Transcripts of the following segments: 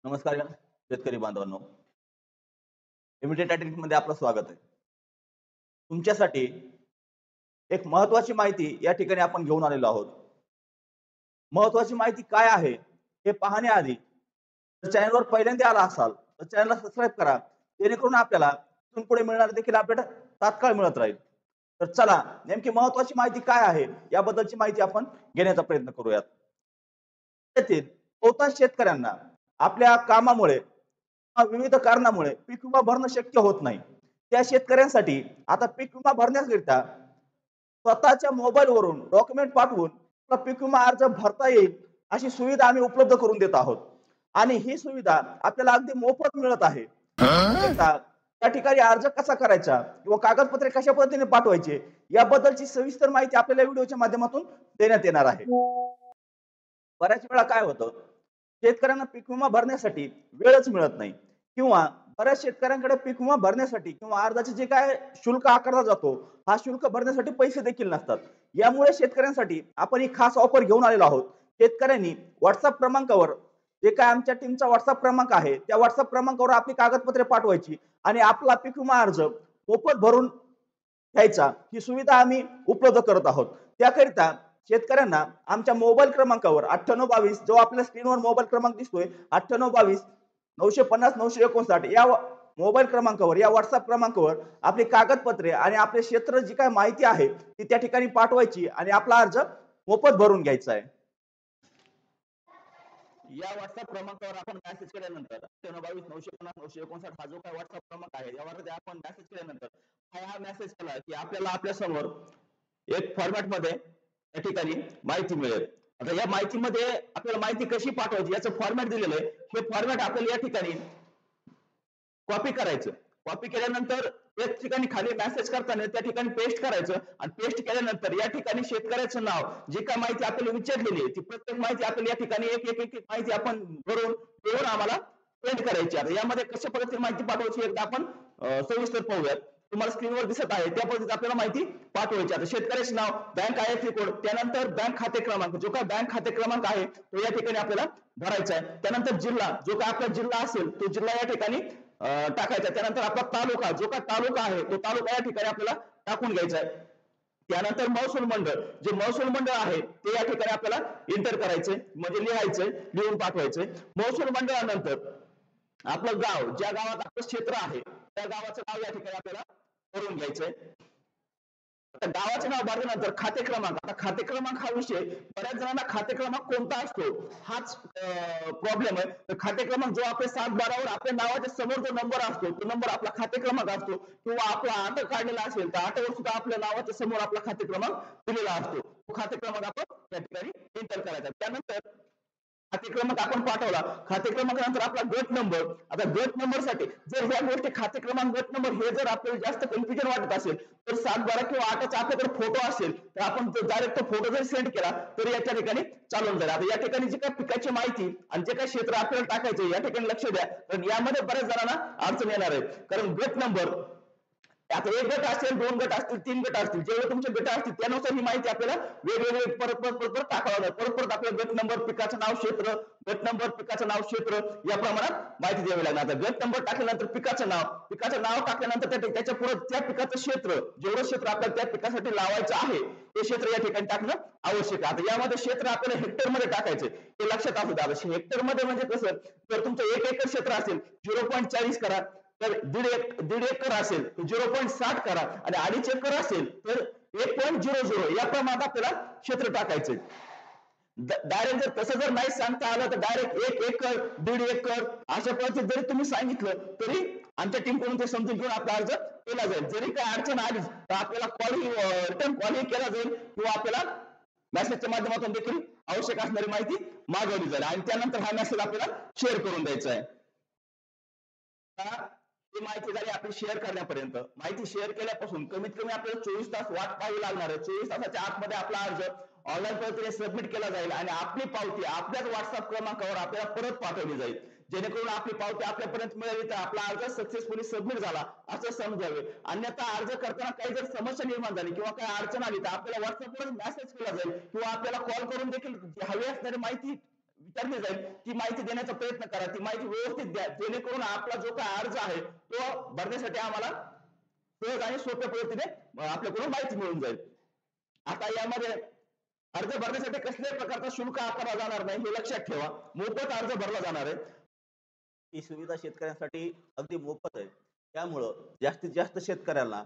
नमस्कार शेतकरी बांधवांनो. इमिडिएट टेक्निक मध्ये आपलं स्वागत आहे. तुमच्यासाठी एक महत्त्वाची माहिती या ठिकाणी आपण घेऊन आलेलो आहोत. महत्त्वाची माहिती काय आहे हे पाहण्याआधी जर चॅनलवर पहिल्यांदा आला असाल तर चॅनलला सबस्क्राईब करा, जेणेकरून आपल्याला इथून पुढे मिळणार देखील अपडेट तात्काळ मिळत राहील. तर चला नेमकी महत्त्वाची माहिती काय आहे याबद्दलची माहिती आपण घेण्याचा प्रयत्न करूयात. येथील बहुतांश शेतकऱ्यांना आपल्या कामामुळे विविध कारणामुळे पीक विमा भरणं शक्य होत नाही. त्या शेतकऱ्यांसाठी आता पीक विमा भरण्याकरिता स्वतःच्या मोबाईलवरून डॉक्युमेंट पाठवून आपला पीक विमा अर्ज भरता येईल अशी सुविधा आम्ही उपलब्ध करून देत आहोत. आणि ही सुविधा आपल्याला अगदी मोफत मिळत आहे. आता त्या ठिकाणी अर्ज कसा करायचा किंवा कागदपत्रे कशा पद्धतीने पाठवायचे याबद्दलची सविस्तर माहिती आपल्याला व्हिडिओच्या माध्यमातून देण्यात येणार आहे. बऱ्याच वेळा काय होतं, शेतकऱ्यांना पीक विमा भरण्यासाठी वेळच मिळत नाही किंवा बऱ्याच शेतकऱ्यांकडे पीक विमा भरण्यासाठी किंवा अर्जाचे जे काय शुल्क आकारला जातो हा शुल्क भरण्यासाठी पैसे देखील नसतात. यामुळे शेतकऱ्यांसाठी आपण ही खास ऑफर घेऊन आलेलो आहोत. शेतकऱ्यांनी व्हॉट्सअप क्रमांकावर जे काय आमच्या टीमचा व्हॉट्सअप क्रमांक आहे त्या व्हॉट्सअप क्रमांकावर आपली कागदपत्रे पाठवायची आणि आपला पीक विमा अर्ज मोफत भरून घ्यायचा ही सुविधा आम्ही उपलब्ध करत आहोत. त्याकरिता शेतकऱ्यांना आमच्या मोबाईल क्रमांकावर 9822 जो आपल्या स्क्रीनवर मोबाईल क्रमांक दिसतोय 9822 950 959 या मोबाईल क्रमांकावर या व्हॉट्सअप क्रमांकावर आपली कागदपत्रे आणि आपले क्षेत्र जी काय माहिती आहे ती त्या ठिकाणी पाठवायची आणि आपला अर्ज मोफत भरून घ्यायचा आहे. या व्हॉट्सअप क्रमांकावर आपण मेसेज केल्यानंतर 9822 950 959 हा जो काय व्हॉट्सअप क्रमांक आहे यावर आपण मेसेज केल्यानंतर हा मेसेज केला की आपल्याला आपल्या समोर एक फॉर्मॅट मध्ये या ठिकाणी माहिती मिळेल. आता या माहितीमध्ये आपल्याला माहिती कशी पाठवायची याचं फॉर्मॅट दिलेलं आहे. हे फॉर्मॅट आपल्याला या ठिकाणी कॉपी करायचं. कॉपी केल्यानंतर एक ठिकाणी खाली मेसेज करताना त्या ठिकाणी पेस्ट करायचं आणि पेस्ट केल्यानंतर या ठिकाणी शेतकऱ्याचं नाव जी काय माहिती आपल्याला विचारलेली आहे ती प्रत्येक माहिती आपल्याला या ठिकाणी एक एक एक माहिती आपण भरून आम्हाला सेंड करायची. आता यामध्ये कशा पद्धतीने माहिती पाठवायची एकदा आपण सविस्तर पाहूयात. तुम्हाला स्क्रीनवर दिसत आहे त्या पद्धतीने आपल्याला माहिती पाठवायची. आता शेतकऱ्याचे नाव, बँक आयएफएससी कोड, त्यानंतर बँक खाते क्रमांक जो काय बँक खाते क्रमांक आहे तो या ठिकाणी आपल्याला भरायचा आहे. त्यानंतर जिल्हा जो काय आपला जिल्हा असेल तो जिल्हा या ठिकाणी टाकायचा. त्यानंतर आपला तालुका जो काय तालुका आहे तो तालुका या ठिकाणी आपल्याला टाकून घ्यायचा आहे. त्यानंतर महसूल मंडळ जे महसूल मंडळ आहे ते या ठिकाणी आपल्याला इंटर करायचंय म्हणजे लिहायचंय, लिहून पाठवायचंय. महसूल मंडळानंतर आपलं गाव, ज्या गावात आपलं क्षेत्र आहे त्या गावाचं नाव या ठिकाणी आपल्याला करून घ्यायचंय. आता गावाचे नाव भरल्यानंतर खाते क्रमांक. आता खाते क्रमांक हा विषय बऱ्याच जणांना खाते क्रमांक कोणता असतो हाच प्रॉब्लेम आहे. तर खाते क्रमांक जो आपल्या 712 वर आपल्या नावाच्या समोर जो नंबर असतो तो नंबर आपला खाते क्रमांक असतो किंवा आपला आट काढलेला असेल तर आटवर सुद्धा आपल्या नावाच्या समोर आपला खाते क्रमांक दिलेला असतो. तो खाते क्रमांक आपण त्या ठिकाणी एंटर करायचा. त्यानंतर खाते क्रमांक आपण पाठवला. खाते क्रमांकानंतर आपला गट नंबर. आता गट नंबर साठी जर ह्या गोष्टी खाते क्रमांक गट नंबर हे जर आपल्याला जास्त कन्फ्युजन वाटत असेल तर 712 किंवा 8चा आपल्याकडे फोटो असेल तर आपण डायरेक्ट तो फोटो जर सेंड केला तर या ठिकाणी चालून जाईल. आता या ठिकाणी जी काय पिकाची माहिती आणि जे काय क्षेत्र आपल्याला टाकायचे या ठिकाणी लक्ष द्या, कारण यामध्ये बऱ्याच जणांना अडचण येणार आहे. कारण गट नंबर आता एक गट असेल, दोन गट असतील, तीन गट असतील, जेवढे तुमचे गट असतील त्यानुसार ही माहिती आपल्याला वेगवेगळे परत टाकावं लागेल. परत आपल्याला गट नंबर, पिकाचं नाव, क्षेत्र, गट नंबर, पिकाचं नाव, क्षेत्र या प्रमाणात माहिती द्यावी लागणार. आता गट नंबर टाकल्यानंतर पिकाचं नाव टाकल्यानंतर त्याच्या पुढे त्या पिकाचं क्षेत्र, जेवढं क्षेत्र आपल्याला त्या पिकासाठी लावायचं आहे ते क्षेत्र या ठिकाणी टाकणं आवश्यक आहे. आता यामध्ये क्षेत्र आपल्याला हेक्टर मध्ये टाकायचे ते लक्षात असू द्या. हेक्टर मध्ये म्हणजे कसं, जर तुमचं 1 एकर क्षेत्र असेल 0.40 करा, तर दीड एकर असेल तर 0.60 करा आणि 2.5 एकर असेल तर 1.00 या प्रमाणात आपल्याला क्षेत्र टाकायचे. डायरेक्ट जर तसं जर नाही सांगता आलं तर डायरेक्ट 1 एकर, दीड एकर अशा पद्धतीने जरी तुम्ही सांगितलं तरी आमच्या टीम कडून ते समजून घेऊन आपला अर्ज केला जाईल. जरी काही अडचण आली तर आपल्याला रिटर्न कॉल केला जाईल किंवा आपल्याला मेसेजच्या माध्यमातून देखील आवश्यक असणारी माहिती मागवली जाईल आणि त्यानंतर हा मेसेज आपल्याला शेअर करून द्यायचा आहे. ही माहिती झाली आपली शेअर करण्यापर्यंत. माहिती शेअर केल्यापासून कमीत कमी आपल्याला 24 तास वाट पाहावी लागणार आहे. 24 तासाच्या आतमध्ये आपला अर्ज ऑनलाईन पद्धतीने सबमिट केला जाईल आणि आपली पावती आपल्याच व्हॉट्सअप क्रमांकावर आपल्याला परत पाठवली जाईल, जेणेकरून आपली पावती आपल्यापर्यंत मिळाली तर आपला अर्ज सक्सेसफुली सबमिट झाला असं समजावे. अन्यथा अर्ज करताना काही जर समस्या निर्माण झाली किंवा काही अडचण आली तर आपल्याला व्हॉट्सअपवर मेसेज केला जाईल किंवा आपल्याला कॉल करून देखील हवी असणारी माहिती विचारली जाईल ती माहिती देण्याचा प्रयत्न करा, ती माहिती व्यवस्थित द्या, जेणेकरून आपला जो काय अर्ज आहे तो भरण्यासाठी आम्हाला सहज आणि सोप्या पद्धतीने आपल्याकडून माहिती मिळून जाईल. आता यामध्ये अर्ज भरण्यासाठी कसल्याही प्रकारचा शुल्क आकारला जाणार नाही हे लक्षात ठेवा. मोफत अर्ज भरला जाणार आहे. ही सुविधा शेतकऱ्यांसाठी अगदी मोफत आहे. त्यामुळं जास्तीत जास्त शेतकऱ्यांना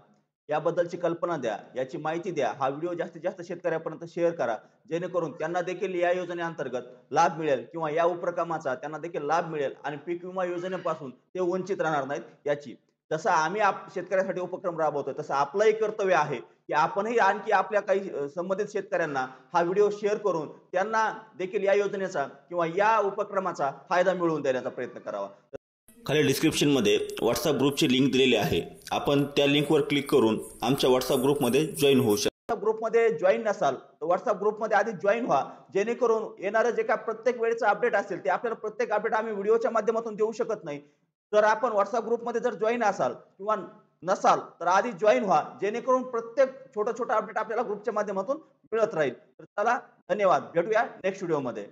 याबद्दलची कल्पना द्या, याची माहिती द्या, हा व्हिडिओ जास्तीत जास्त शेतकऱ्यांपर्यंत शेअर करा, जेणेकरून त्यांना देखील या योजनेअंतर्गत लाभ मिळेल किंवा या उपक्रमाचा त्यांना देखील लाभ मिळेल आणि पीक विमा योजनेपासून ते वंचित राहणार नाहीत याची. जसं आम्ही शेतकऱ्यांसाठी उपक्रम राबवतोय तसं आपलंही कर्तव्य आहे की आपणही आणखी आपल्या काही संबंधित शेतकऱ्यांना हा व्हिडिओ शेअर करून त्यांना देखील या योजनेचा किंवा या उपक्रमाचा फायदा मिळवून देण्याचा प्रयत्न करावा. खाली डिस्क्रिप्शनमध्ये व्हॉट्सअप ग्रुपची लिंक दिलेली आहे. आपण त्या लिंकवर क्लिक करून आमच्या व्हॉट्सअप ग्रुपमध्ये जॉईन होऊ शकता. व्हॉट्सअप ग्रुपमध्ये जॉईन नसाल तर व्हॉट्सअप ग्रुपमध्ये आधी जॉईन व्हा, जेणेकरून येणारं जे काय प्रत्येक वेळेचं अपडेट असेल ते आपल्याला प्रत्येक अपडेट आम्ही व्हिडिओच्या माध्यमातून देऊ शकत नाही. तर आपण व्हॉट्सअप ग्रुपमध्ये जर जॉईन असाल किंवा नसाल तर आधी जॉईन व्हा, जेणेकरून प्रत्येक छोटं छोटं अपडेट आपल्याला ग्रुपच्या माध्यमातून मिळत राहील. तर चला, धन्यवाद. भेटूया नेक्स्ट व्हिडिओमध्ये.